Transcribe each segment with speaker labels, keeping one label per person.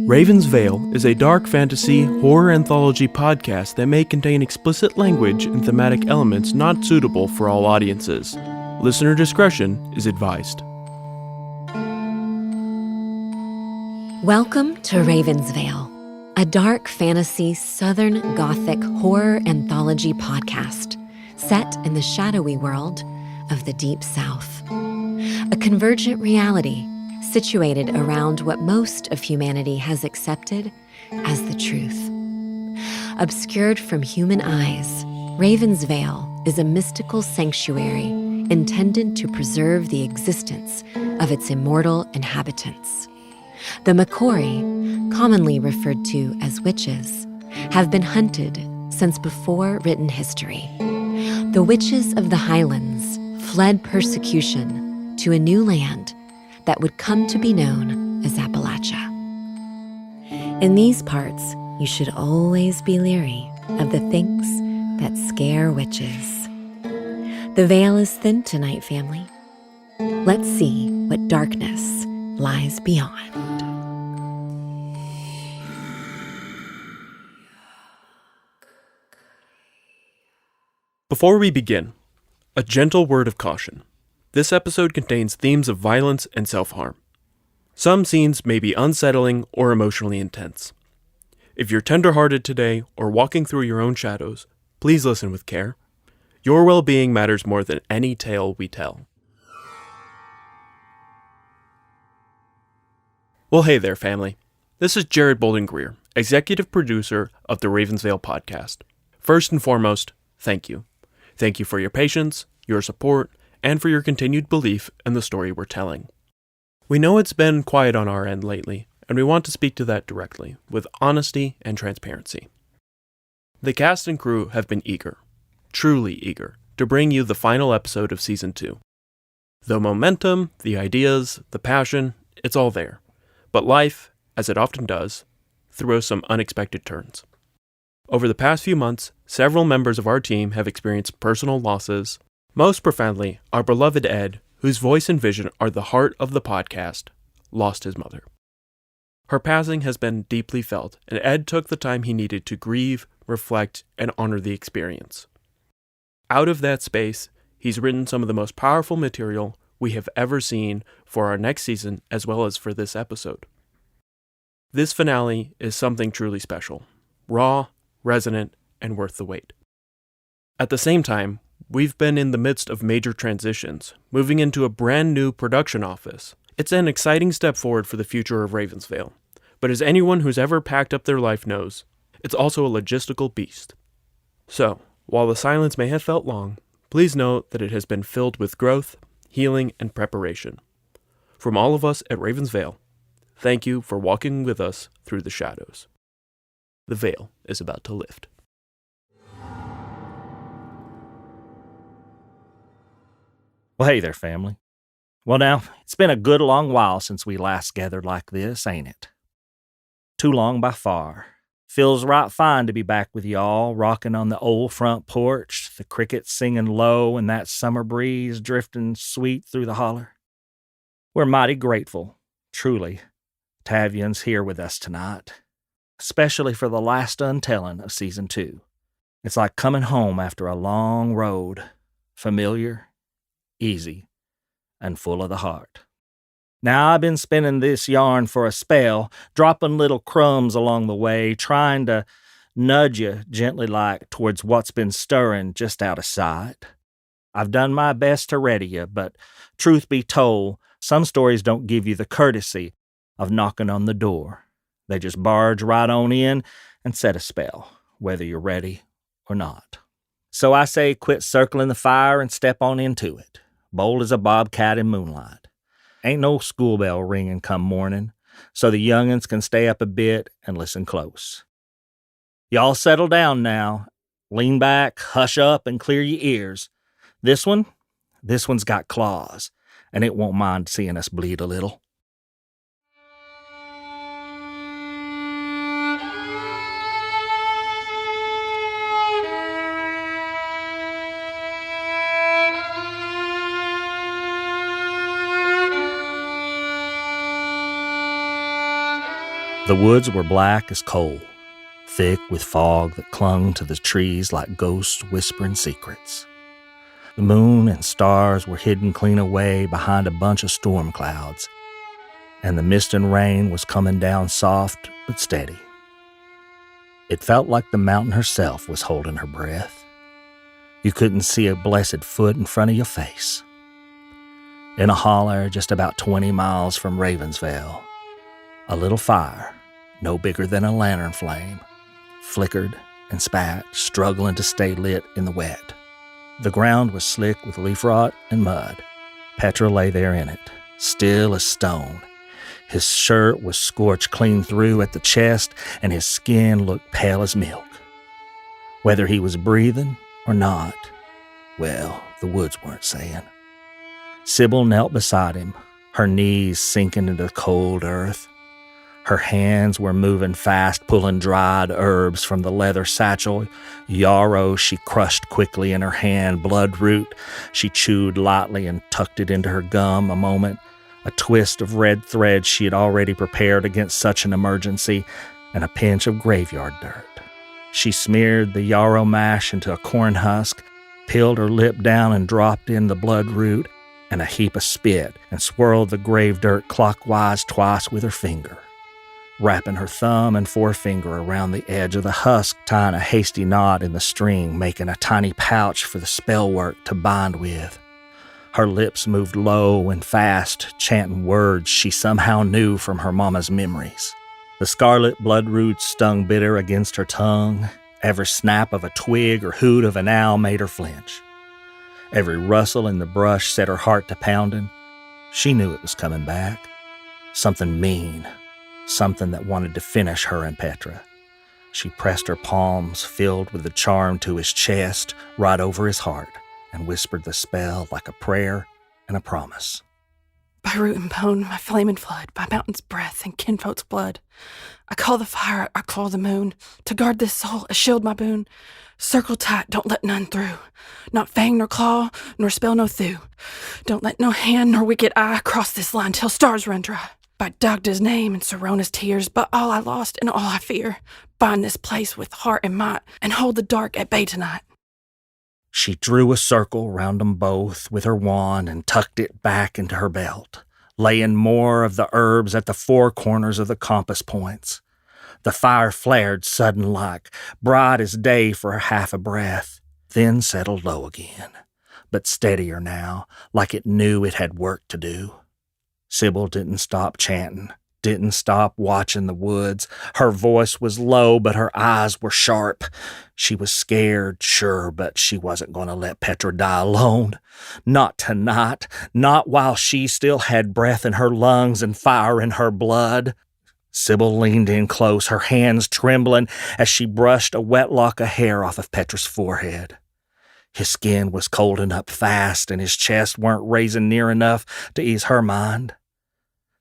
Speaker 1: Raven's Veil is a dark fantasy horror anthology podcast that may contain explicit language and thematic elements not suitable for all audiences. Listener discretion is advised.
Speaker 2: Welcome to Raven's Veil, a dark fantasy Southern Gothic horror anthology podcast set in the shadowy world of the Deep South. A convergent reality situated around what most of humanity has accepted as the truth. Obscured from human eyes, Raven's Veil is a mystical sanctuary intended to preserve the existence of its immortal inhabitants. The Macquarie, commonly referred to as witches, have been hunted since before written history. The witches of the Highlands fled persecution to a new land that would come to be known as Appalachia. In these parts, you should always be leery of the things that scare witches. The veil is thin tonight, family. Let's see what darkness lies beyond.
Speaker 1: Before we begin, a gentle word of caution. This episode contains themes of violence and self-harm. Some scenes may be unsettling or emotionally intense. If you're tender-hearted today or walking through your own shadows, please listen with care. Your well-being matters more than any tale we tell. Well, hey there, family. This is Jared Bolden-Greer, executive producer of the Raven's Veil podcast. First and foremost, thank you. Thank you for your patience, your support, and for your continued belief in the story we're telling. We know it's been quiet on our end lately, and we want to speak to that directly, with honesty and transparency. The cast and crew have been eager, truly eager, to bring you the final episode of Season 2. The momentum, the ideas, the passion, it's all there. But life, as it often does, throws some unexpected turns. Over the past few months, several members of our team have experienced personal losses. Most profoundly, our beloved Ed, whose voice and vision are the heart of the podcast, lost his mother. Her passing has been deeply felt, and Ed took the time he needed to grieve, reflect, and honor the experience. Out of that space, he's written some of the most powerful material we have ever seen for our next season as well as for this episode. This finale is something truly special, raw, resonant, and worth the wait. At the same time, we've been in the midst of major transitions, moving into a brand new production office. It's an exciting step forward for the future of Raven's Veil, but as anyone who's ever packed up their life knows, it's also a logistical beast. So, while the silence may have felt long, please note that it has been filled with growth, healing, and preparation. From all of us at Raven's Veil, thank you for walking with us through the shadows. The veil is about to lift.
Speaker 3: Well, hey there, family. Well, now, it's been a good long while since we last gathered like this, ain't it? Too long by far. Feels right fine to be back with y'all, rocking on the old front porch, the crickets singing low and that summer breeze drifting sweet through the holler. We're mighty grateful, truly, Tavian's here with us tonight, especially for the last untelling of Season 2. It's like coming home after a long road, familiar, easy, and full of the heart. Now, I've been spinning this yarn for a spell, dropping little crumbs along the way, trying to nudge you gently like towards what's been stirring just out of sight. I've done my best to ready you, but truth be told, some stories don't give you the courtesy of knocking on the door. They just barge right on in and set a spell, whether you're ready or not. So I say quit circling the fire and step on into it, bold as a bobcat in moonlight. Ain't no school bell ringing come morning, so the young'uns can stay up a bit and listen close. Y'all settle down now. Lean back, hush up, and clear your ears. This one's got claws, and it won't mind seeing us bleed a little. The woods were black as coal, thick with fog that clung to the trees like ghosts whispering secrets. The moon and stars were hidden clean away behind a bunch of storm clouds, and the mist and rain was coming down soft but steady. It felt like the mountain herself was holding her breath. You couldn't see a blessed foot in front of your face. In a holler just about 20 miles from Ravensvale, a little fire, no bigger than a lantern flame, flickered and spat, struggling to stay lit in the wet. The ground was slick with leaf rot and mud. Petra lay there in it, still as stone. His shirt was scorched clean through at the chest, and his skin looked pale as milk. Whether he was breathing or not, well, the woods weren't saying. Sibyl knelt beside him, her knees sinking into the cold earth. Her hands were moving fast, pulling dried herbs from the leather satchel. Yarrow she crushed quickly in her hand. Bloodroot she chewed lightly and tucked it into her gum a moment. A twist of red thread she had already prepared against such an emergency, and a pinch of graveyard dirt. She smeared the yarrow mash into a corn husk, peeled her lip down and dropped in the bloodroot and a heap of spit, and swirled the grave dirt clockwise twice with her finger, wrapping her thumb and forefinger around the edge of the husk, tying a hasty knot in the string, making a tiny pouch for the spell work to bind with. Her lips moved low and fast, chanting words she somehow knew from her mama's memories. The scarlet bloodroot stung bitter against her tongue. Every snap of a twig or hoot of an owl made her flinch. Every rustle in the brush set her heart to pounding. She knew it was coming back. Something mean. Something that wanted to finish her and Petra. She pressed her palms, filled with the charm, to his chest, right over his heart, and whispered the spell like a prayer and a promise.
Speaker 4: By root and bone, my flame and flood, by mountain's breath and kinfolk's blood. I call the fire, I call the moon, to guard this soul, a shield my boon. Circle tight, don't let none through. Not fang nor claw, nor spell no thew. Don't let no hand nor wicked eye cross this line till stars run dry. By Dagda's name and Sorona's tears, but all I lost and all I fear. Bind this place with heart and might, and hold the dark at bay tonight.
Speaker 3: She drew a circle round them both with her wand and tucked it back into her belt, laying more of the herbs at the four corners of the compass points. The fire flared sudden-like, bright as day for half a breath, then settled low again, but steadier now, like it knew it had work to do. Sibyl didn't stop chanting, didn't stop watching the woods. Her voice was low, but her eyes were sharp. She was scared, sure, but she wasn't going to let Petra die alone. Not tonight, not while she still had breath in her lungs and fire in her blood. Sibyl leaned in close, her hands trembling as she brushed a wet lock of hair off of Petra's forehead. His skin was colding up fast, and his chest weren't raising near enough to ease her mind.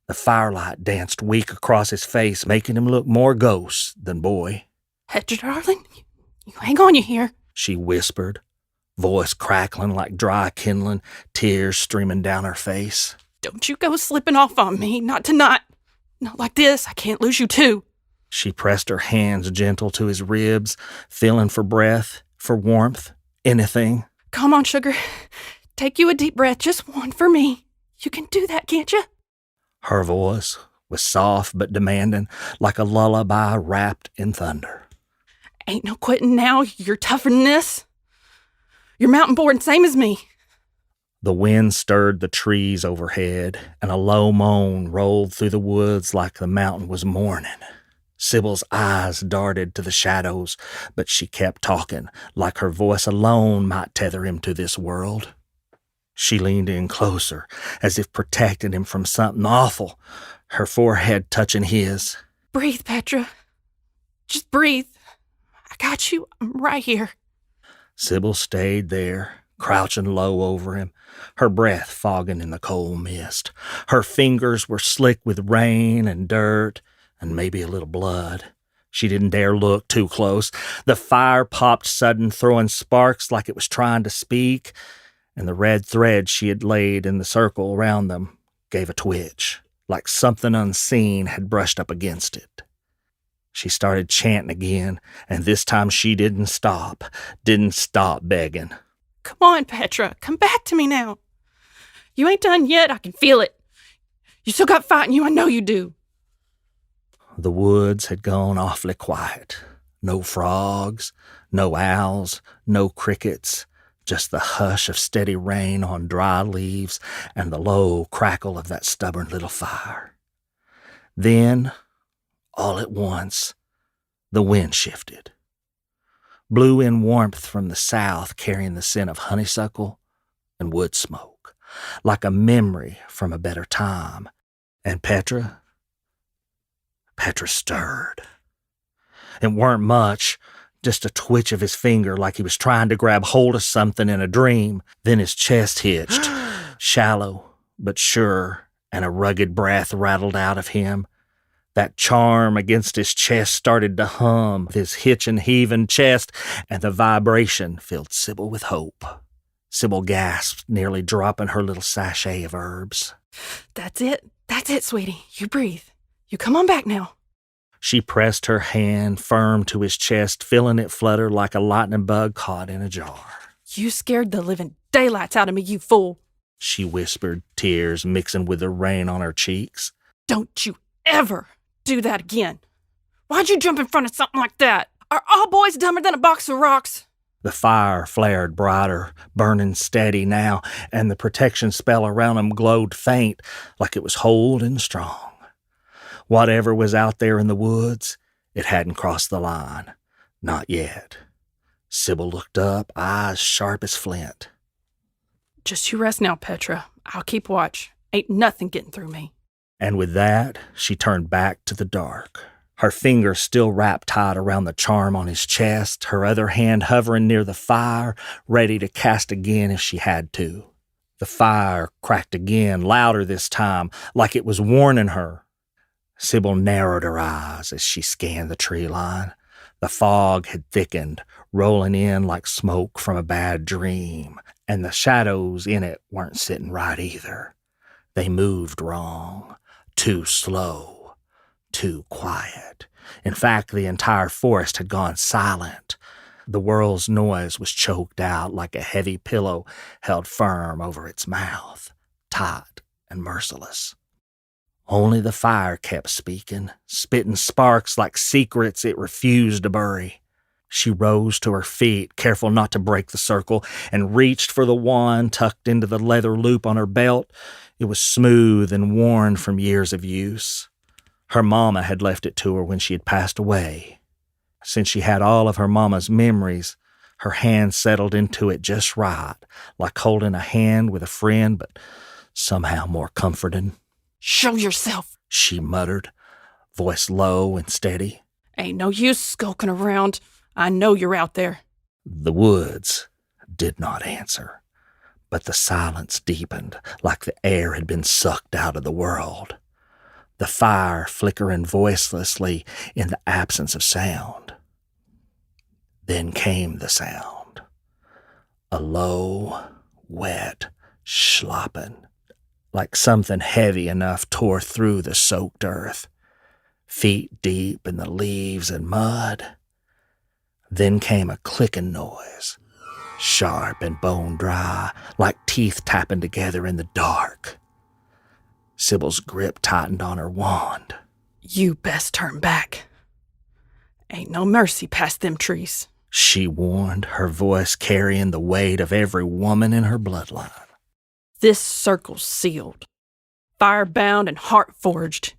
Speaker 3: The firelight danced weak across his face, making him look more ghost than boy.
Speaker 4: Petra, darling, you hang on, you hear?
Speaker 3: She whispered, voice crackling like dry kindling, tears streaming down her face.
Speaker 4: Don't you go slipping off on me, not tonight. Not like this, I can't lose you too.
Speaker 3: She pressed her hands gentle to his ribs, feeling for breath, for warmth, anything.
Speaker 4: Come on, sugar. Take you a deep breath, just one for me. You can do that, can't you?
Speaker 3: Her voice was soft but demanding, like a lullaby wrapped in thunder.
Speaker 4: Ain't no quitting now. You're tougher than this. You're mountain born, same as me.
Speaker 3: The wind stirred the trees overhead, and a low moan rolled through the woods like the mountain was mourning. Sibyl's eyes darted to the shadows, but she kept talking, like her voice alone might tether him to this world. She leaned in closer, as if protecting him from something awful, her forehead touching his.
Speaker 4: Breathe, Petra. Just breathe. I got you. I'm right here.
Speaker 3: Sibyl stayed there, crouching low over him, her breath fogging in the cold mist. Her fingers were slick with rain and dirt, and maybe a little blood. She didn't dare look too close. The fire popped sudden, throwing sparks like it was trying to speak, and the red thread she had laid in the circle around them gave a twitch, like something unseen had brushed up against it. She started chanting again, and this time she didn't stop begging.
Speaker 4: Come on, Petra. Come back to me now. You ain't done yet. I can feel it. You still got fight in you. I know you do.
Speaker 3: The woods had gone awfully quiet. No frogs, no owls, no crickets, just the hush of steady rain on dry leaves and the low crackle of that stubborn little fire. Then, all at once, the wind shifted. Blew in warmth from the south, carrying the scent of honeysuckle and wood smoke, like a memory from a better time. And Petra stirred. It weren't much, just a twitch of his finger like he was trying to grab hold of something in a dream. Then his chest hitched, shallow but sure, and a rugged breath rattled out of him. That charm against his chest started to hum, his hitching, heaving chest, and the vibration filled Sibyl with hope. Sibyl gasped, nearly dropping her little sachet of herbs.
Speaker 4: That's it, sweetie. You breathe. You come on back now.
Speaker 3: She pressed her hand firm to his chest, feeling it flutter like a lightning bug caught in a jar.
Speaker 4: You scared the living daylights out of me, you fool.
Speaker 3: She whispered, tears mixing with the rain on her cheeks.
Speaker 4: Don't you ever do that again. Why'd you jump in front of something like that? Are all boys dumber than a box of rocks?
Speaker 3: The fire flared brighter, burning steady now, and the protection spell around him glowed faint, like it was holding strong. Whatever was out there in the woods, it hadn't crossed the line. Not yet. Sibyl looked up, eyes sharp as flint.
Speaker 4: Just you rest now, Petra. I'll keep watch. Ain't nothing getting through me.
Speaker 3: And with that, she turned back to the dark. Her fingers still wrapped tight around the charm on his chest, her other hand hovering near the fire, ready to cast again if she had to. The fire cracked again, louder this time, like it was warning her. Sibyl narrowed her eyes as she scanned the tree line. The fog had thickened, rolling in like smoke from a bad dream, and the shadows in it weren't sitting right either. They moved wrong, too slow, too quiet. In fact, the entire forest had gone silent. The world's noise was choked out like a heavy pillow held firm over its mouth, tight and merciless. Only the fire kept speaking, spitting sparks like secrets it refused to bury. She rose to her feet, careful not to break the circle, and reached for the wand tucked into the leather loop on her belt. It was smooth and worn from years of use. Her mama had left it to her when she had passed away. Since she had all of her mama's memories, her hand settled into it just right, like holding a hand with a friend, but somehow more comforting.
Speaker 4: Show yourself,
Speaker 3: she muttered, voice low and steady.
Speaker 4: Ain't no use skulking around. I know you're out there.
Speaker 3: The woods did not answer, but the silence deepened like the air had been sucked out of the world. The fire flickering voicelessly in the absence of sound. Then came the sound. A low, wet slopping, like something heavy enough tore through the soaked earth, feet deep in the leaves and mud. Then came a clicking noise, sharp and bone dry, like teeth tapping together in the dark. Sibyl's grip tightened on her wand.
Speaker 4: You best turn back. Ain't no mercy past them trees,
Speaker 3: she warned, her voice carrying the weight of every woman in her bloodline.
Speaker 4: This circle's sealed, fire-bound and heart-forged.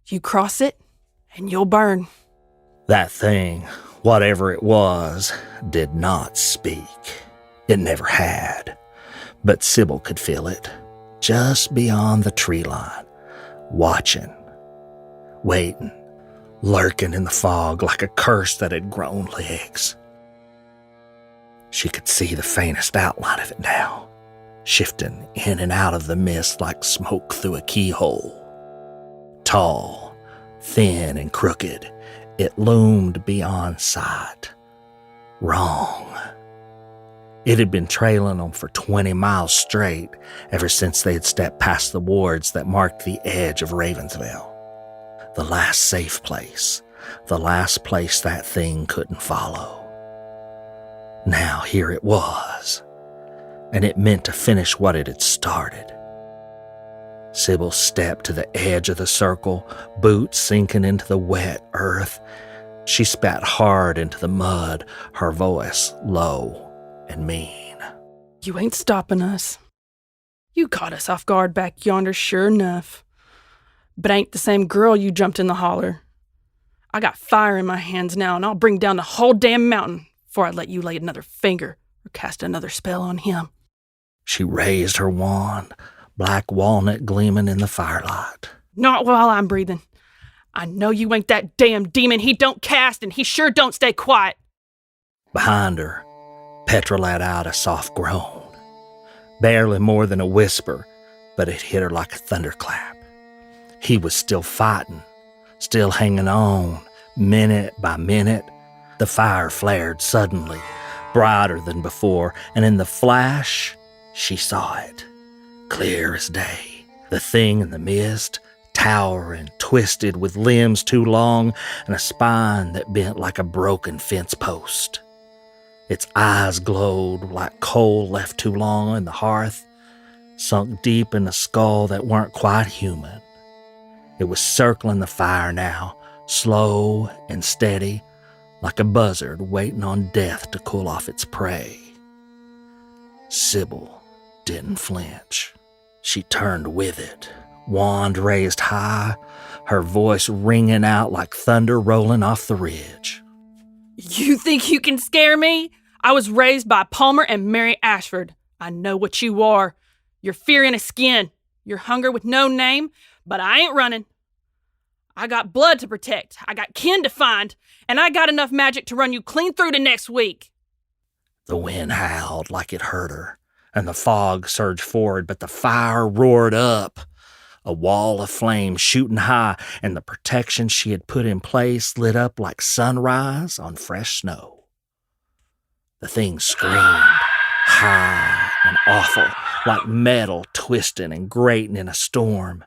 Speaker 4: You cross it, and you'll burn.
Speaker 3: That thing, whatever it was, did not speak. It never had. But Sibyl could feel it, just beyond the tree line, watching, waiting, lurking in the fog like a curse that had grown legs. She could see the faintest outline of it now, shifting in and out of the mist like smoke through a keyhole. Tall, thin, and crooked, it loomed beyond sight. Wrong. It had been trailing them for 20 miles straight ever since they had stepped past the wards that marked the edge of Ravensville. The last safe place, the last place that thing couldn't follow. Now here it was, and it meant to finish what it had started. Sibyl stepped to the edge of the circle, boots sinking into the wet earth. She spat hard into the mud, her voice low and mean.
Speaker 4: You ain't stopping us. You caught us off guard back yonder, sure enough. But ain't the same girl you jumped in the holler. I got fire in my hands now, and I'll bring down the whole damn mountain before I let you lay another finger or cast another spell on him.
Speaker 3: She raised her wand, black walnut gleaming in the firelight.
Speaker 4: Not while I'm breathing. I know you ain't that damn demon. He don't cast, and he sure don't stay quiet.
Speaker 3: Behind her, Petra let out a soft groan. Barely more than a whisper, but it hit her like a thunderclap. He was still fighting, still hanging on, minute by minute. The fire flared suddenly, brighter than before, and in the flash, she saw it, clear as day. The thing in the mist, towering, twisted, with limbs too long and a spine that bent like a broken fence post. Its eyes glowed like coal left too long in the hearth, sunk deep in a skull that weren't quite human. It was circling the fire now, slow and steady, like a buzzard waiting on death to cool off its prey. Sibyl didn't flinch. She turned with it, wand raised high, her voice ringing out like thunder rolling off the ridge.
Speaker 4: You think you can scare me? I was raised by Palmer and Mary Ashford. I know what you are. You're fear in a skin. You're hunger with no name, but I ain't running. I got blood to protect. I got kin to find, and I got enough magic to run you clean through to next week.
Speaker 3: The wind howled like it hurt her, and the fog surged forward, but the fire roared up. A wall of flame shooting high, and the protection she had put in place lit up like sunrise on fresh snow. The thing screamed, high and awful, like metal twisting and grating in a storm.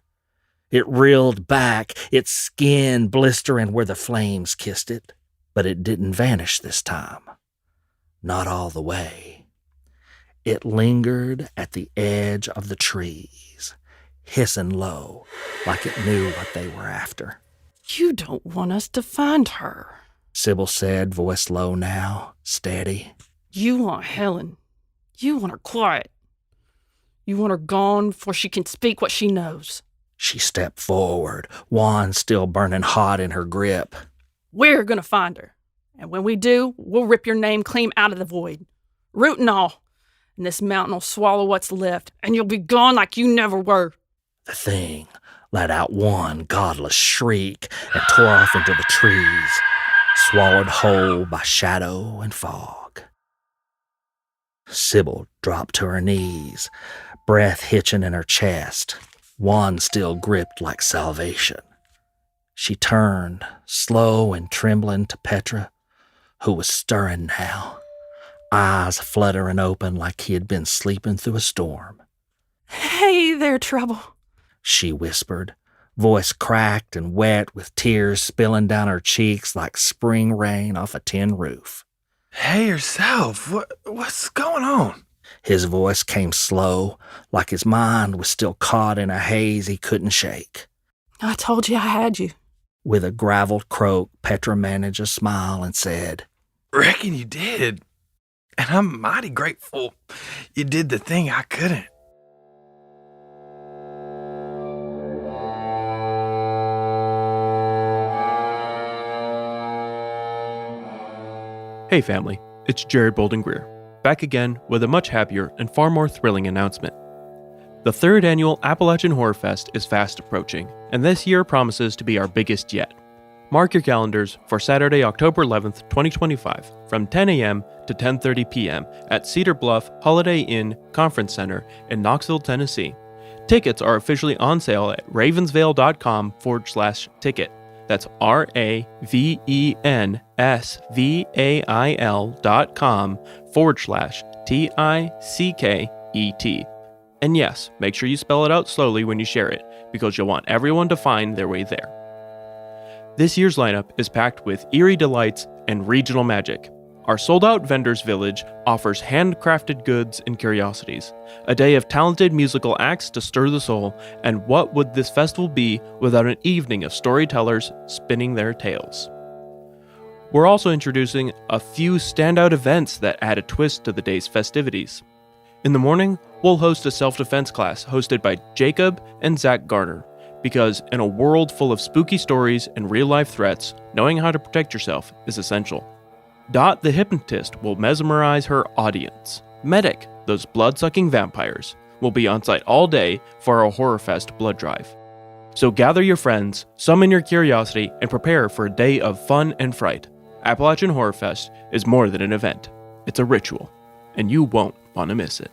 Speaker 3: It reeled back, its skin blistering where the flames kissed it, but it didn't vanish this time. Not all the way. It lingered at the edge of the trees, hissing low, like it knew what they were after.
Speaker 4: You don't want us to find her,
Speaker 3: Sibyl said, voice low now, steady.
Speaker 4: You want Helen. You want her quiet. You want her gone before she can speak what she knows.
Speaker 3: She stepped forward, wand still burning hot in her grip.
Speaker 4: We're gonna find her. And when we do, we'll rip your name clean out of the void. Root and all. And this mountain will swallow what's left, and you'll be gone like you never were.
Speaker 3: The thing let out one godless shriek and tore off into the trees, swallowed whole by shadow and fog. Sibyl dropped to her knees, breath hitching in her chest, wand still gripped like salvation. She turned, slow and trembling, to Petra, who was stirring now, eyes fluttering open like he had been sleeping through a storm.
Speaker 4: Hey there, Trouble,
Speaker 3: she whispered, voice cracked and wet with tears spilling down her cheeks like spring rain off a tin roof.
Speaker 5: Hey yourself, what's going on?
Speaker 3: His voice came slow, like his mind was still caught in a haze he couldn't shake.
Speaker 4: I told you I had you.
Speaker 3: With a graveled croak, Petra managed a smile and said,
Speaker 5: Reckon you did. And I'm mighty grateful you did the thing I couldn't.
Speaker 1: Hey family, it's Jared Bolden Greer, back again with a much happier and far more thrilling announcement. The third annual Appalachian Horror Fest is fast approaching, and this year promises to be our biggest yet. Mark your calendars for Saturday, October 11th, 2025, from 10 a.m. to 10:30 p.m. at Cedar Bluff Holiday Inn Conference Center in Knoxville, Tennessee. Tickets are officially on sale at ravensvail.com/ticket. That's RAVENSVAIL.com/TICKET. And yes, make sure you spell it out slowly when you share it, because you'll want everyone to find their way there. This year's lineup is packed with eerie delights and regional magic. Our sold-out vendors village offers handcrafted goods and curiosities, a day of talented musical acts to stir the soul, and what would this festival be without an evening of storytellers spinning their tales? We're also introducing a few standout events that add a twist to the day's festivities. In the morning, we'll host a self-defense class hosted by Jacob and Zach Garner, because in a world full of spooky stories and real-life threats, knowing how to protect yourself is essential. Dot the hypnotist will mesmerize her audience. Medic, those blood-sucking vampires, will be on site all day for our Horror Fest blood drive. So gather your friends, summon your curiosity, and prepare for a day of fun and fright. Appalachian Horror Fest is more than an event. It's a ritual, and you won't want to miss it.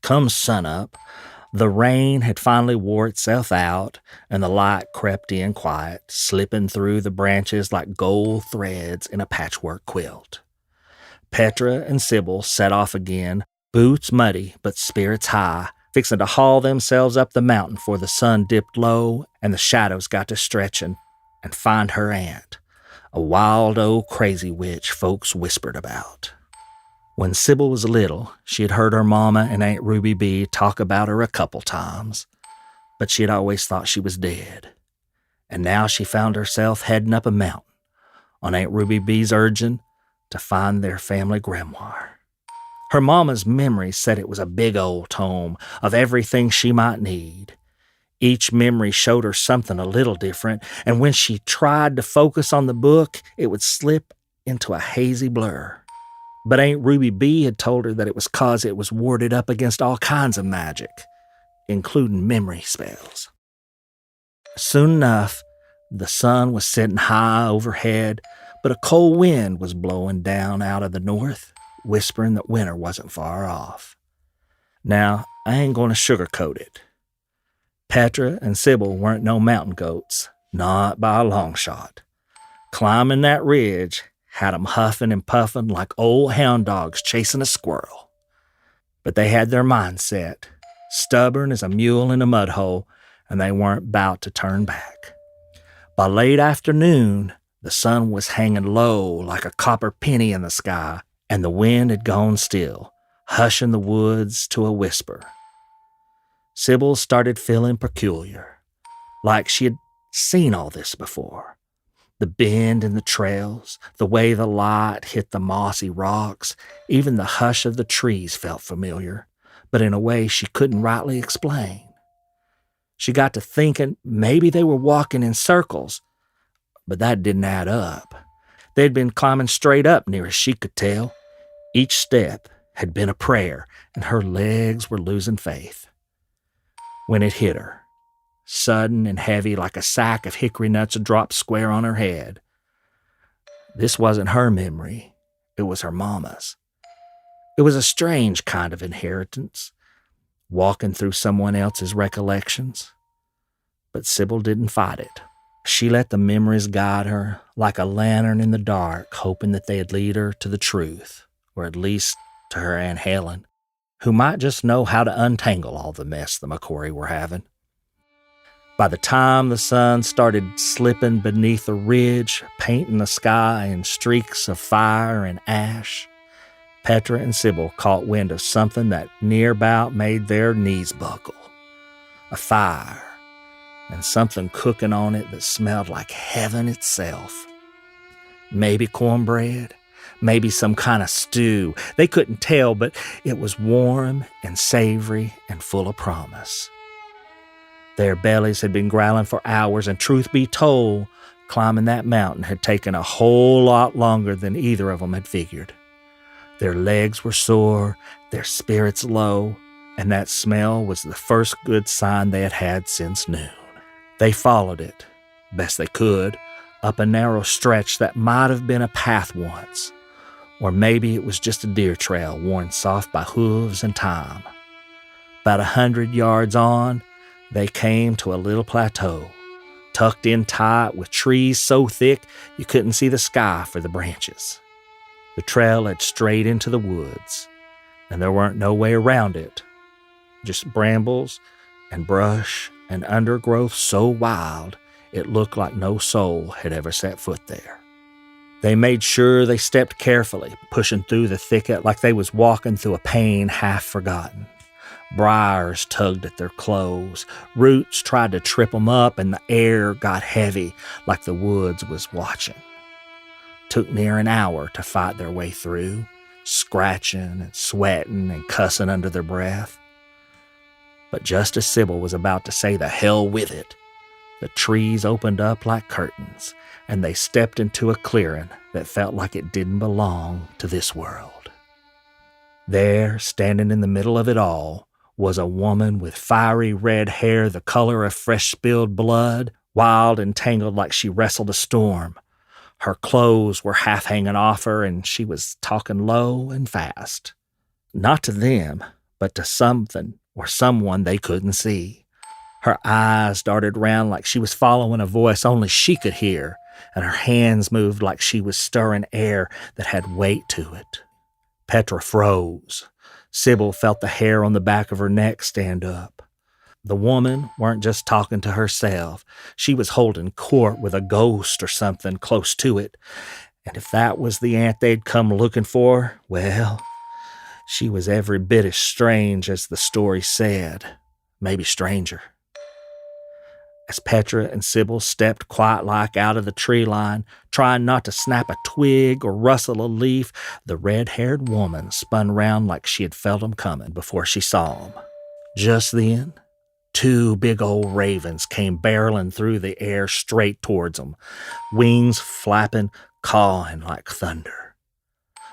Speaker 3: Come sunup, the rain had finally wore itself out, and the light crept in quiet, slipping through the branches like gold threads in a patchwork quilt. Petra and Sibyl set off again, boots muddy but spirits high, fixing to haul themselves up the mountain before the sun dipped low and the shadows got to stretching, and find her aunt, a wild old crazy witch folks whispered about. When Sibyl was little, she had heard her mama and Aunt Ruby B talk about her a couple times, but she had always thought she was dead. And now she found herself heading up a mountain, on Aunt Ruby B's urging, to find their family grimoire. Her mama's memory said it was a big old tome of everything she might need. Each memory showed her something a little different, and when she tried to focus on the book, it would slip into a hazy blur. But Aunt Ruby B had told her that it was 'cause it was warded up against all kinds of magic, including memory spells. Soon enough, the sun was setting high overhead, but a cold wind was blowing down out of the north, whispering that winter wasn't far off. Now, I ain't going to sugarcoat it. Petra and Sibyl weren't no mountain goats, not by a long shot. Climbing that ridge had 'em huffing and puffing like old hound dogs chasing a squirrel. But they had their mind set, stubborn as a mule in a mud hole, and they weren't about to turn back. By late afternoon, the sun was hanging low like a copper penny in the sky, and the wind had gone still, hushing the woods to a whisper. Sibyl started feeling peculiar, like she had seen all this before. The bend in the trails, the way the light hit the mossy rocks, even the hush of the trees felt familiar, but in a way she couldn't rightly explain. She got to thinking maybe they were walking in circles, but that didn't add up. They'd been climbing straight up near as she could tell. Each step had been a prayer, and her legs were losing faith. When it hit her, sudden and heavy like a sack of hickory nuts dropped square on her head. This wasn't her memory, it was her mama's. It was a strange kind of inheritance, walking through someone else's recollections. But Sibyl didn't fight it. She let the memories guide her like a lantern in the dark, hoping that they'd lead her to the truth, or at least to her Aunt Helen, who might just know how to untangle all the mess the McCory were having. By the time the sun started slipping beneath a ridge, painting the sky in streaks of fire and ash, Petra and Sibyl caught wind of something that near about made their knees buckle. A fire, and something cooking on it that smelled like heaven itself. Maybe cornbread, maybe some kind of stew. They couldn't tell, but it was warm and savory and full of promise. Their bellies had been growling for hours, and truth be told, climbing that mountain had taken a whole lot longer than either of them had figured. Their legs were sore, their spirits low, and that smell was the first good sign they had had since noon. They followed it, best they could, up a narrow stretch that might have been a path once, or maybe it was just a deer trail worn soft by hooves and time. About 100 yards on, they came to a little plateau, tucked in tight with trees so thick you couldn't see the sky for the branches. The trail led straight into the woods, and there weren't no way around it. Just brambles and brush and undergrowth so wild it looked like no soul had ever set foot there. They made sure they stepped carefully, pushing through the thicket like they was walking through a pain half forgotten. Briars tugged at their clothes, roots tried to trip them up, and the air got heavy like the woods was watching. Took near an hour to fight their way through, scratching and sweating and cussing under their breath. But just as Sibyl was about to say the hell with it, the trees opened up like curtains, and they stepped into a clearing that felt like it didn't belong to this world. There, standing in the middle of it all, was a woman with fiery red hair the color of fresh spilled blood, wild and tangled like she wrestled a storm. Her clothes were half hanging off her, and she was talking low and fast. Not to them, but to something or someone they couldn't see. Her eyes darted round like she was following a voice only she could hear, and her hands moved like she was stirring air that had weight to it. Petra froze. Sibyl felt the hair on the back of her neck stand up. The woman weren't just talking to herself. She was holding court with a ghost or something close to it. And if that was the aunt they'd come looking for, well, she was every bit as strange as the story said, maybe stranger. As Petra and Sibyl stepped quiet-like out of the tree line, trying not to snap a twig or rustle a leaf, the red-haired woman spun round like she had felt 'em coming before she saw 'em. Just then, 2 big old ravens came barreling through the air straight towards 'em, wings flapping, cawing like thunder.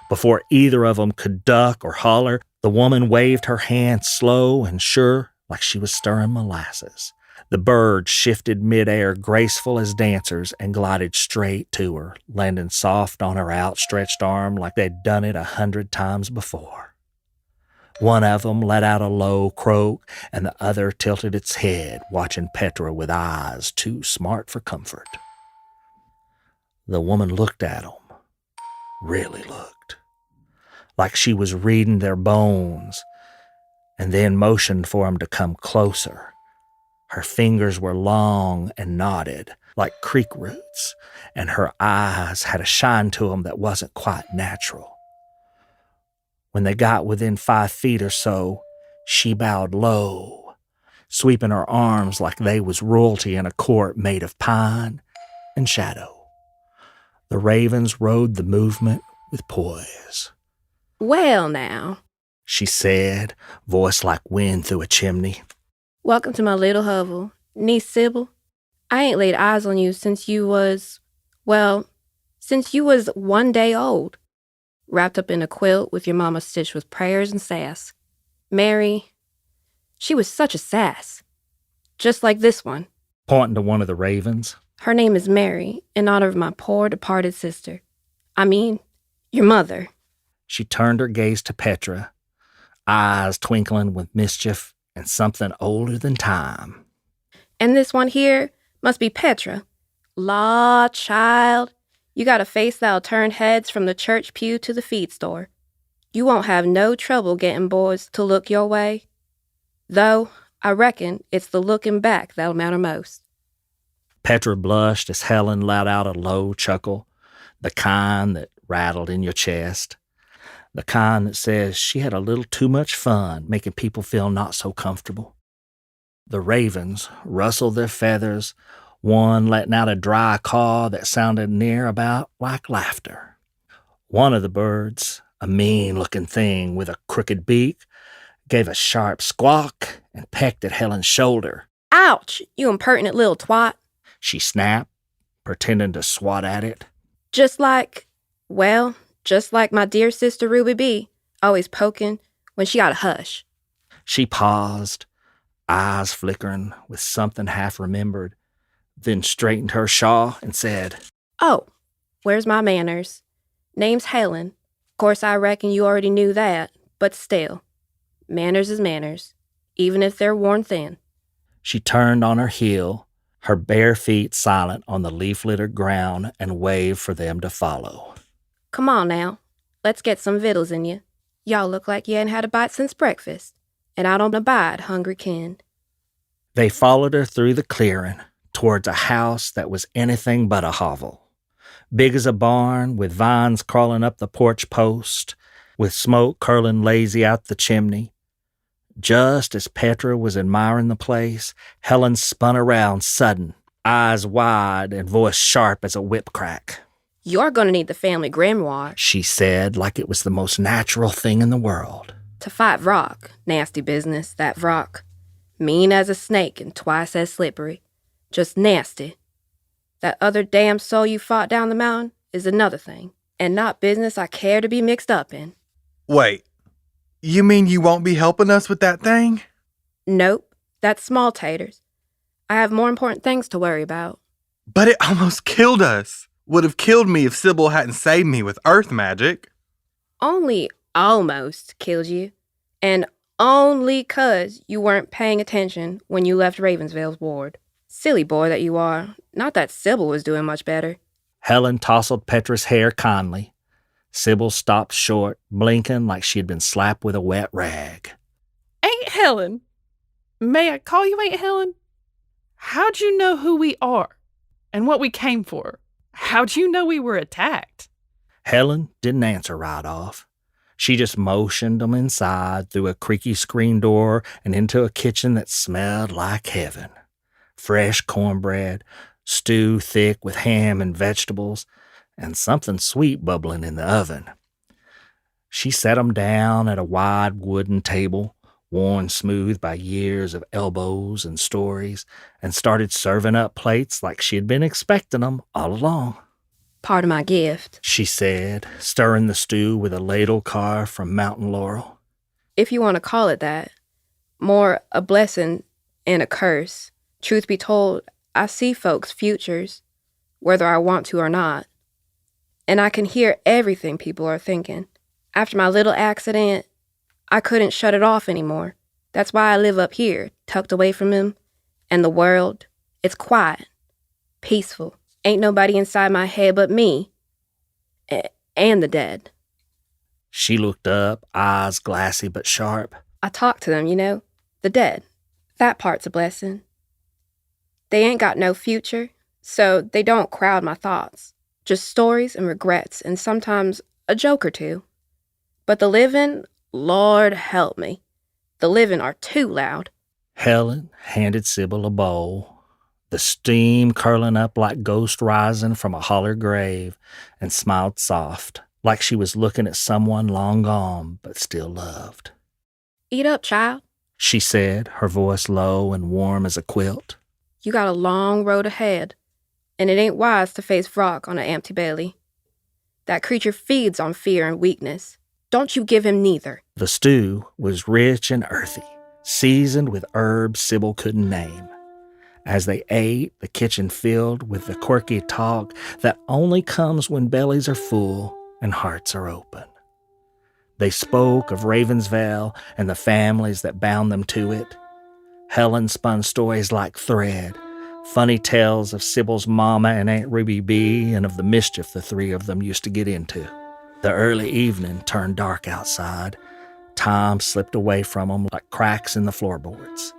Speaker 3: Before either of 'em could duck or holler, the woman waved her hand slow and sure like she was stirring molasses. The birds shifted midair, graceful as dancers, and glided straight to her, landing soft on her outstretched arm like they'd done it 100 times before. One of them let out a low croak, and the other tilted its head, watching Petra with eyes too smart for comfort. The woman looked at 'em, really looked, like she was reading their bones, and then motioned for 'em to come closer. Her fingers were long and knotted, like creek roots, and her eyes had a shine to 'em that wasn't quite natural. When they got within 5 feet or so, she bowed low, sweeping her arms like they was royalty in a court made of pine and shadow. The ravens rode the movement with poise.
Speaker 6: "Well, now,"
Speaker 3: she said, voice like wind through a chimney.
Speaker 6: "Welcome to my little hovel. Niece Sibyl, I ain't laid eyes on you since you was 1 day old, wrapped up in a quilt with your mama stitched with prayers and sass. Mary, she was such a sass. Just like this one."
Speaker 3: Pointing to one of the ravens.
Speaker 6: "Her name is Mary, in honor of my poor departed sister. I mean, your mother."
Speaker 3: She turned her gaze to Petra, eyes twinkling with mischief and something older than time.
Speaker 6: "And this one here must be Petra. Law, child, you got a face that'll turn heads from the church pew to the feed store. You won't have no trouble getting boys to look your way. Though, I reckon it's the looking back that'll matter most."
Speaker 3: Petra blushed as Helen let out a low chuckle, the kind that rattled in your chest. The kind that says she had a little too much fun making people feel not so comfortable. The ravens rustled their feathers, one letting out a dry caw that sounded near about like laughter. One of the birds, a mean-looking thing with a crooked beak, gave a sharp squawk and pecked at Helen's shoulder.
Speaker 6: "Ouch, you impertinent little twat,"
Speaker 3: she snapped, pretending to swat at it.
Speaker 6: Just like my dear sister Ruby B, always poking when she got a hush."
Speaker 3: She paused, eyes flickering with something half remembered, then straightened her shawl and said,
Speaker 6: "Oh, where's my manners? Name's Helen. Course I reckon you already knew that, but still, manners is manners, even if they're worn thin."
Speaker 3: She turned on her heel, her bare feet silent on the leaf-littered ground, and waved for them to follow.
Speaker 6: "Come on now. Let's get some victuals in you. Y'all look like you ain't had a bite since breakfast, and I don't abide hungry kin.
Speaker 3: They followed her through the clearing towards a house that was anything but a hovel. Big as a barn, with vines crawling up the porch post, with smoke curling lazy out the chimney. Just as Petra was admiring the place, Helen spun around sudden, eyes wide and voice sharp as a whip crack.
Speaker 6: You're going to need the family grimoire,
Speaker 3: She said like it was the most natural thing in the world.
Speaker 6: to fight Vrock. Nasty business, that Vrock. Mean as a snake and twice as slippery. Just nasty. That other damn soul you fought down the mountain is another thing, and not business I care to be mixed up in.
Speaker 5: Wait, you mean you won't be helping us with that thing?
Speaker 6: Nope, that's small taters. I have more important things to worry about.
Speaker 5: But it almost killed us. Would have killed me if Sibyl hadn't saved me with earth magic.
Speaker 6: Only almost killed you, and only 'cause you weren't paying attention when you left Ravensvale's ward. Silly boy that you are. Not that Sibyl was doing much better.
Speaker 3: Helen tousled Petra's hair kindly. Sibyl stopped short, blinking like she had been slapped with a wet rag.
Speaker 4: Aunt Helen. May I call you Aunt Helen? How'd you know who we are and what we came for? How'd you know we were attacked?
Speaker 3: Helen didn't answer right off. She just motioned them inside through a creaky screen door and into a kitchen that smelled like heaven. Fresh cornbread, stew thick with ham and vegetables, and something sweet bubbling in the oven. She set them down at a wide wooden table, worn smooth by years of elbows and stories, and started serving up plates like she had been expecting them all along.
Speaker 6: Part of my gift.
Speaker 3: She said, stirring the stew with a ladle carved from mountain laurel.
Speaker 6: If you want to call it that. More a blessing and a curse. Truth be told, I see folks' futures, whether I want to or not. And I can hear everything people are thinking. After my little accident, I couldn't shut it off anymore. That's why I live up here, tucked away from him. And the world, it's quiet, peaceful. Ain't nobody inside my head but me. And the dead.
Speaker 3: She looked up, eyes glassy but sharp.
Speaker 6: I talk to them, the dead. That part's a blessing. They ain't got no future, so they don't crowd my thoughts. Just stories and regrets and sometimes a joke or two. But the living, Lord help me. The living are too loud.
Speaker 3: Helen handed Sibyl a bowl, the steam curling up like ghost rising from a holler grave, and smiled soft, like she was looking at someone long gone but still loved.
Speaker 6: Eat up, child.
Speaker 3: She said, her voice low and warm as a quilt.
Speaker 6: You got a long road ahead, and it ain't wise to face Vrock on an empty belly. That creature feeds on fear and weakness. Don't you give him neither.
Speaker 3: The stew was rich and earthy, seasoned with herbs Sibyl couldn't name. As they ate, the kitchen filled with the quirky talk that only comes when bellies are full and hearts are open. They spoke of Ravensvale and the families that bound them to it. Helen spun stories like thread, funny tales of Sibyl's mama and Aunt Ruby B. and of the mischief the three of them used to get into. The early evening turned dark outside. Time slipped away from them like cracks in the floorboards.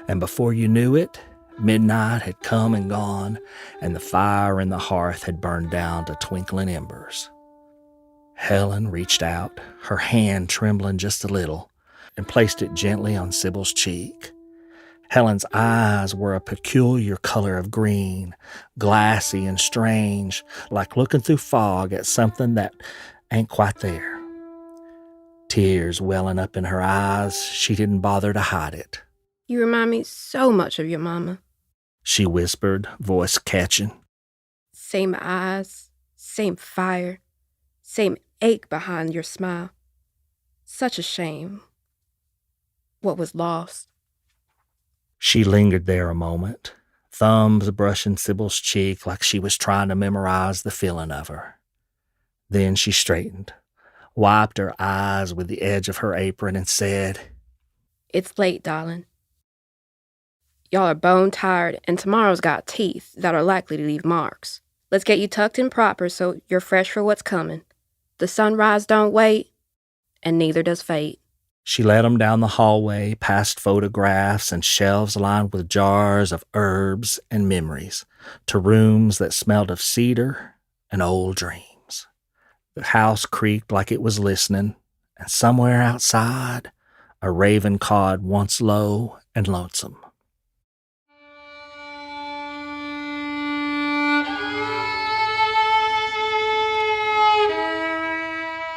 Speaker 3: And before you knew it, midnight had come and gone, and the fire in the hearth had burned down to twinkling embers. Helen reached out, her hand trembling just a little, and placed it gently on Sibyl's cheek. Helen's eyes were a peculiar color of green, glassy and strange, like looking through fog at something that ain't quite there. Tears welling up in her eyes, she didn't bother to hide it.
Speaker 6: You remind me so much of your mama.
Speaker 3: She whispered, voice catching.
Speaker 6: Same eyes, same fire, same ache behind your smile. Such a shame. What was lost.
Speaker 3: She lingered there a moment, thumbs brushing Sibyl's cheek like she was trying to memorize the feeling of her. Then she straightened, wiped her eyes with the edge of her apron, and said,
Speaker 6: It's late, darling. Y'all are bone tired, and tomorrow's got teeth that are likely to leave marks. Let's get you tucked in proper so you're fresh for what's coming. The sunrise don't wait, and neither does fate.
Speaker 3: She led him down the hallway, past photographs and shelves lined with jars of herbs and memories, to rooms that smelled of cedar and old dreams. The house creaked like it was listening, and somewhere outside, a raven cawed once low and lonesome.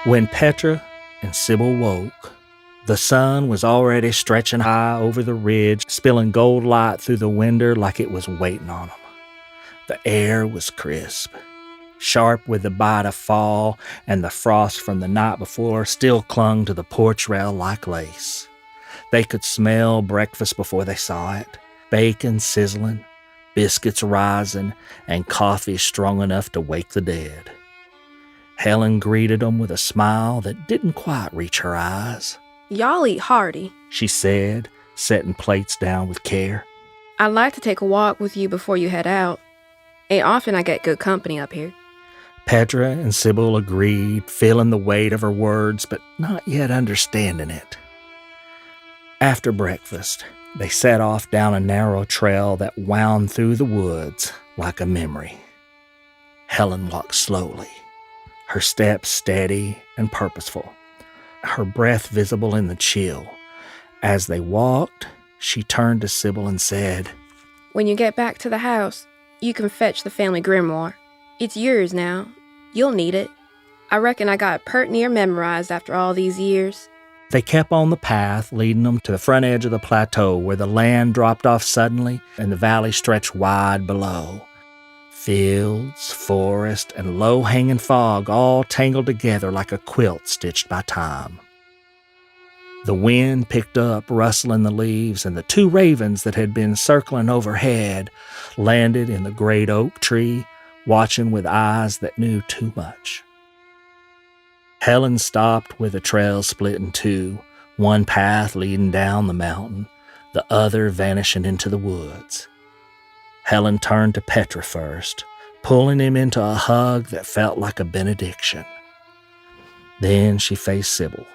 Speaker 3: When Petra and Sibyl woke, the sun was already stretching high over the ridge, spilling gold light through the window like it was waiting on them. The air was crisp, sharp with the bite of fall, and the frost from the night before still clung to the porch rail like lace. They could smell breakfast before they saw it, bacon sizzling, biscuits rising, and coffee strong enough to wake the dead. Helen greeted them with a smile that didn't quite reach her eyes.
Speaker 6: Y'all eat hearty.
Speaker 3: She said, setting plates down with care.
Speaker 6: I'd like to take a walk with you before you head out. Ain't often I get good company up here.
Speaker 3: Petra and Sibyl agreed, feeling the weight of her words, but not yet understanding it. After breakfast, they set off down a narrow trail that wound through the woods like a memory. Helen walked slowly, her steps steady and purposeful, her breath visible in the chill. As they walked, she turned to Sibyl and said,
Speaker 6: When you get back to the house, you can fetch the family grimoire. It's yours now. You'll need it. I reckon I got it pert near memorized after all these years.
Speaker 3: They kept on the path leading them to the front edge of the plateau where the land dropped off suddenly and the valley stretched wide below. Fields, forest, and low-hanging fog all tangled together like a quilt stitched by time. The wind picked up, rustling the leaves, and the two ravens that had been circling overhead landed in the great oak tree, watching with eyes that knew too much. Helen stopped with the trail split in two, one path leading down the mountain, the other vanishing into the woods. Helen turned to Petra first, pulling him into a hug that felt like a benediction. Then she faced Sibyl.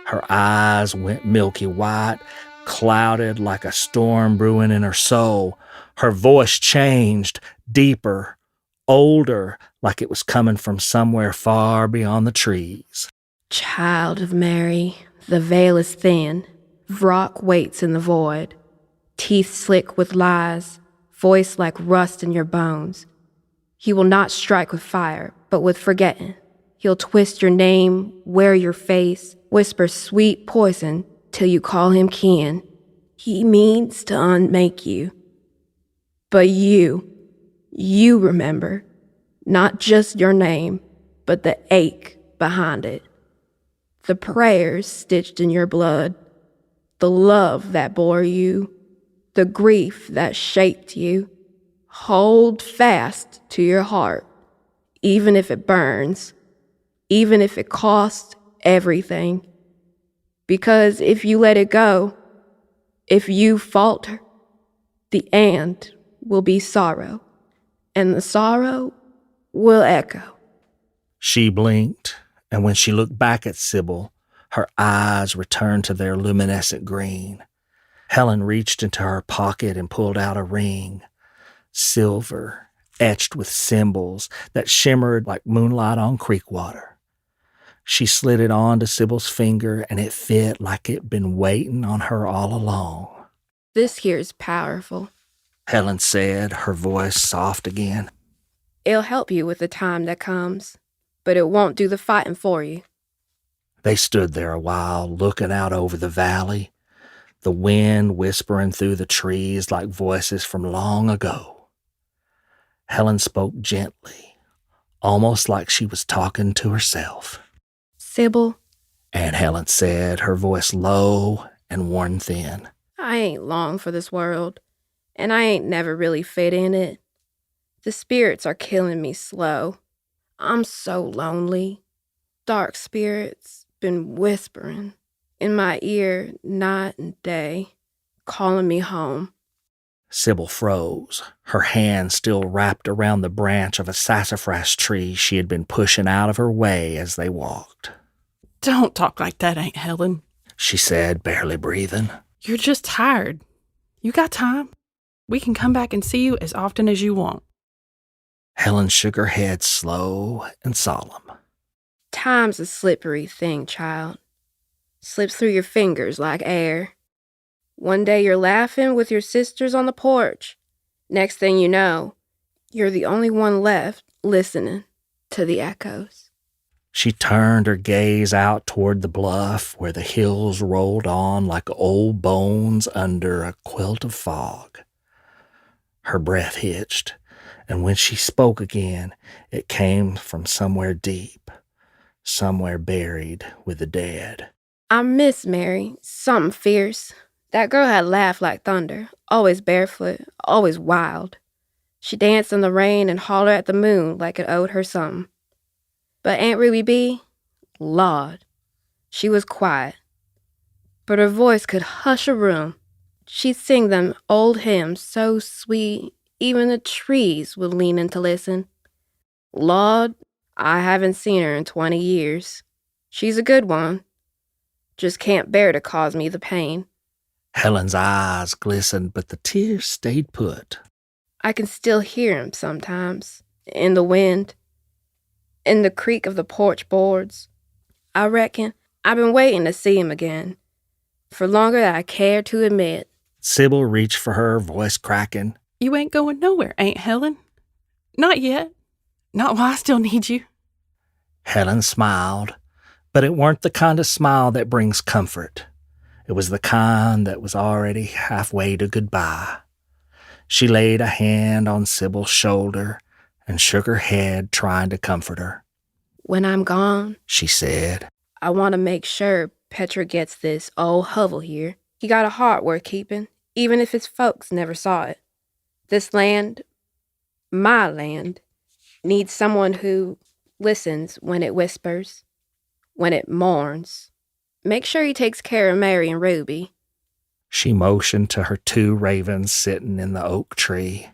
Speaker 3: Her eyes went milky white, clouded like a storm brewing in her soul. Her voice changed, deeper, older, like it was coming from somewhere far beyond the trees.
Speaker 6: Child of Mary, the veil is thin. Vrock waits in the void. Teeth slick with lies, voice like rust in your bones. He will not strike with fire, but with forgetting. He'll twist your name, wear your face, whisper sweet poison till you call him kin. He means to unmake you. But you remember, not just your name, but the ache behind it. The prayers stitched in your blood, the love that bore you, the grief that shaped you. Hold fast to your heart, even if it burns, even if it costs everything. Because if you let it go, if you falter, the end will be sorrow, and the sorrow will echo.
Speaker 3: She blinked, and when she looked back at Sibyl, her eyes returned to their luminescent green. Helen reached into her pocket and pulled out a ring, silver, etched with symbols that shimmered like moonlight on creek water. She slid it onto Sibyl's finger, and it fit like it'd been waiting on her all along.
Speaker 6: This here's powerful,
Speaker 3: Helen said, her voice soft again.
Speaker 6: It'll help you with the time that comes, but it won't do the fighting for you.
Speaker 3: They stood there a while, looking out over the valley, the wind whispering through the trees like voices from long ago. Helen spoke gently, almost like she was talking to herself.
Speaker 6: Sibyl,
Speaker 3: Aunt Helen said, her voice low and worn thin.
Speaker 6: I ain't long for this world, and I ain't never really fit in it. The spirits are killing me slow. I'm so lonely. Dark spirits been whispering in my ear night and day, calling me home.
Speaker 3: Sibyl froze, her hand still wrapped around the branch of a sassafras tree she had been pushing out of her way as they walked.
Speaker 4: Don't talk like that, Aunt Helen,
Speaker 3: she said, barely breathing.
Speaker 4: You're just tired. You got time. We can come back and see you as often as you want.
Speaker 3: Helen shook her head slow and solemn.
Speaker 6: Time's a slippery thing, child. Slips through your fingers like air. One day you're laughing with your sisters on the porch. Next thing you know, you're the only one left listening to the echoes.
Speaker 3: She turned her gaze out toward the bluff where the hills rolled on like old bones under a quilt of fog. Her breath hitched, and when she spoke again, it came from somewhere deep, somewhere buried with the dead.
Speaker 6: I miss Mary, something fierce. That girl had laughed like thunder, always barefoot, always wild. She danced in the rain and hollered at the moon like it owed her something. But Aunt Ruby B, Lord, she was quiet. But her voice could hush a room. She'd sing them old hymns so sweet, even the trees would lean in to listen. Lord, I haven't seen her in 20 years. She's a good one. Just can't bear to cause me the pain.
Speaker 3: Helen's eyes glistened, but the tears stayed put.
Speaker 6: I can still hear him sometimes, in the wind, in the creak of the porch boards. I reckon I've been waiting to see him again, for longer than I care to admit.
Speaker 3: Sibyl reached for her, voice cracking.
Speaker 4: You ain't going nowhere, Aunt Helen. Not yet. Not while I still need you.
Speaker 3: Helen smiled, but it weren't the kind of smile that brings comfort. It was the kind that was already halfway to goodbye. She laid a hand on Sibyl's shoulder and shook her head, trying to comfort her.
Speaker 6: When I'm gone,
Speaker 3: she said,
Speaker 6: I want to make sure Petra gets this old hovel here. He got a heart worth keeping, even if his folks never saw it. This land, my land, needs someone who listens when it whispers, when it mourns. Make sure he takes care of Mary and Ruby.
Speaker 3: She motioned to her 2 ravens sitting in the oak tree.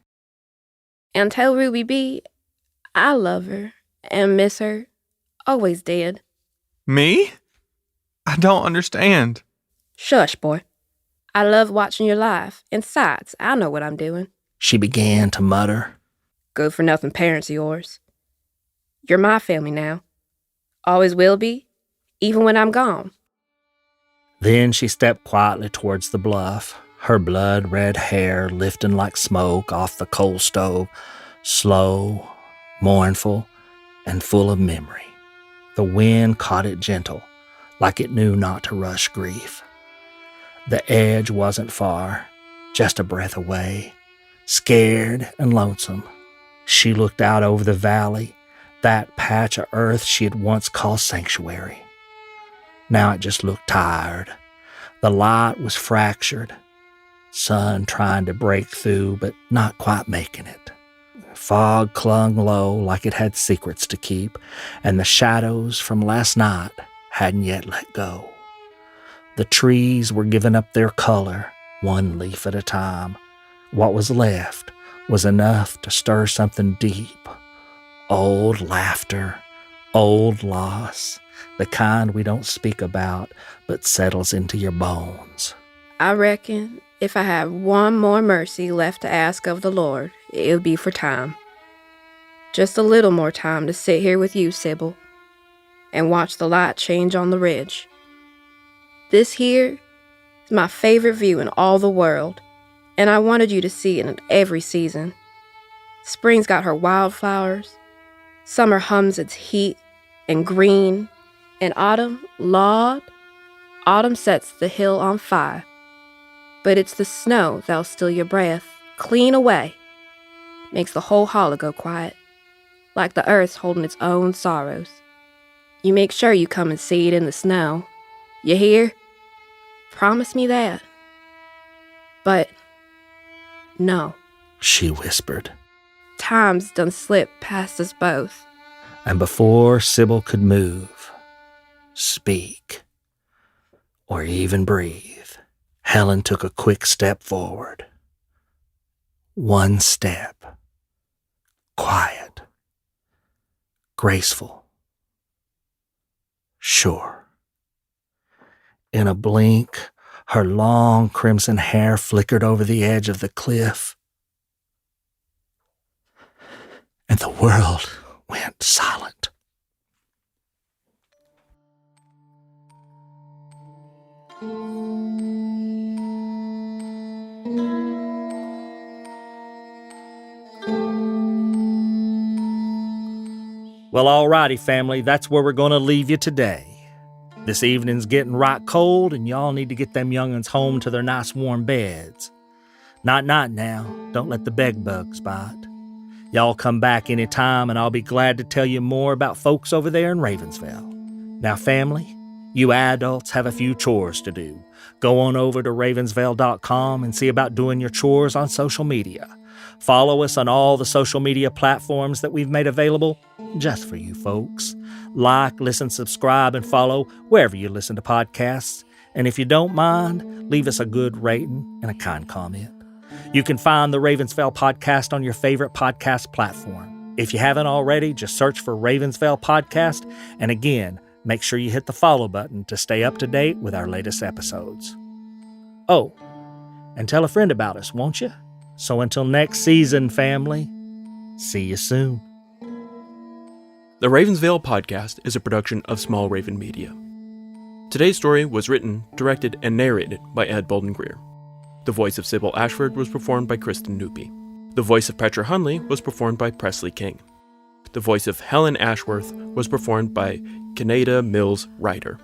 Speaker 6: And tell Ruby B, I love her and miss her. Always did.
Speaker 5: Me? I don't understand.
Speaker 6: Shush, boy. I love watching your life. And sides, I know what I'm doing.
Speaker 3: She began to mutter.
Speaker 6: Good-for-nothing parents of yours. You're my family now. Always will be, even when I'm gone.
Speaker 3: Then she stepped quietly towards the bluff, her blood-red hair lifting like smoke off the coal stove, slow, mournful, and full of memory. The wind caught it gentle, like it knew not to rush grief. The edge wasn't far, just a breath away. Scared and lonesome, she looked out over the valley, that patch of earth she had once called sanctuary. Now it just looked tired. The light was fractured. Sun trying to break through, but not quite making it. Fog clung low like it had secrets to keep, and the shadows from last night hadn't yet let go. The trees were giving up their color, one leaf at a time. What was left was enough to stir something deep. Old laughter, old loss, the kind we don't speak about, but settles into your bones.
Speaker 6: I reckon if I have one more mercy left to ask of the Lord, it would be for time. Just a little more time to sit here with you, Sibyl, and watch the light change on the ridge. This here is my favorite view in all the world, and I wanted you to see it in every season. Spring's got her wildflowers, summer hums its heat and green, and autumn, Lord, autumn sets the hill on fire. But it's the snow that'll steal your breath clean away, makes the whole hollow go quiet, like the earth's holding its own sorrows. You make sure you come and see it in the snow. You hear? Promise me that. But no,
Speaker 3: she whispered.
Speaker 6: Time's done slipped past us both.
Speaker 3: And before Sibyl could move, speak, or even breathe, Helen took a quick step forward. one step, quiet, graceful, sure. In a blink, her long crimson hair flickered over the edge of the cliff, and the world went silent. Well, alrighty, family, that's where we're going to leave you today. This evening's getting right cold, and y'all need to get them young'uns home to their nice warm beds. Night-night now. Don't let the bed bugs bite. Y'all come back any time, and I'll be glad to tell you more about folks over there in Ravensville. Now, family, you adults have a few chores to do. Go on over to ravensville.com and see about doing your chores on social media. Follow us on all the social media platforms that we've made available just for you folks. Like, listen, subscribe, and follow wherever you listen to podcasts. And if you don't mind, leave us a good rating and a kind comment. You can find the Ravensville Podcast on your favorite podcast platform. If you haven't already, just search for Ravensville Podcast. And again, make sure you hit the follow button to stay up to date with our latest episodes. Oh, and tell a friend about us, won't you? So until next season, family, see you soon.
Speaker 1: The Ravensville Podcast is a production of Small Raven Media. Today's story was written, directed, and narrated by Ed Bolden-Greer. The voice of Sibyl Ashford was performed by Kristen Newby. The voice of Petra Hunley was performed by Presley King. The voice of Helen Ashworth was performed by Kenaida Mills-Ryder.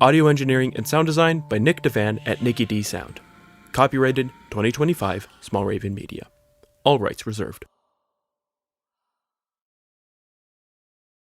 Speaker 1: Audio engineering and sound design by Nick Devan at Nicky D Sound. Copyrighted 2025 Small Raven Media. All rights reserved.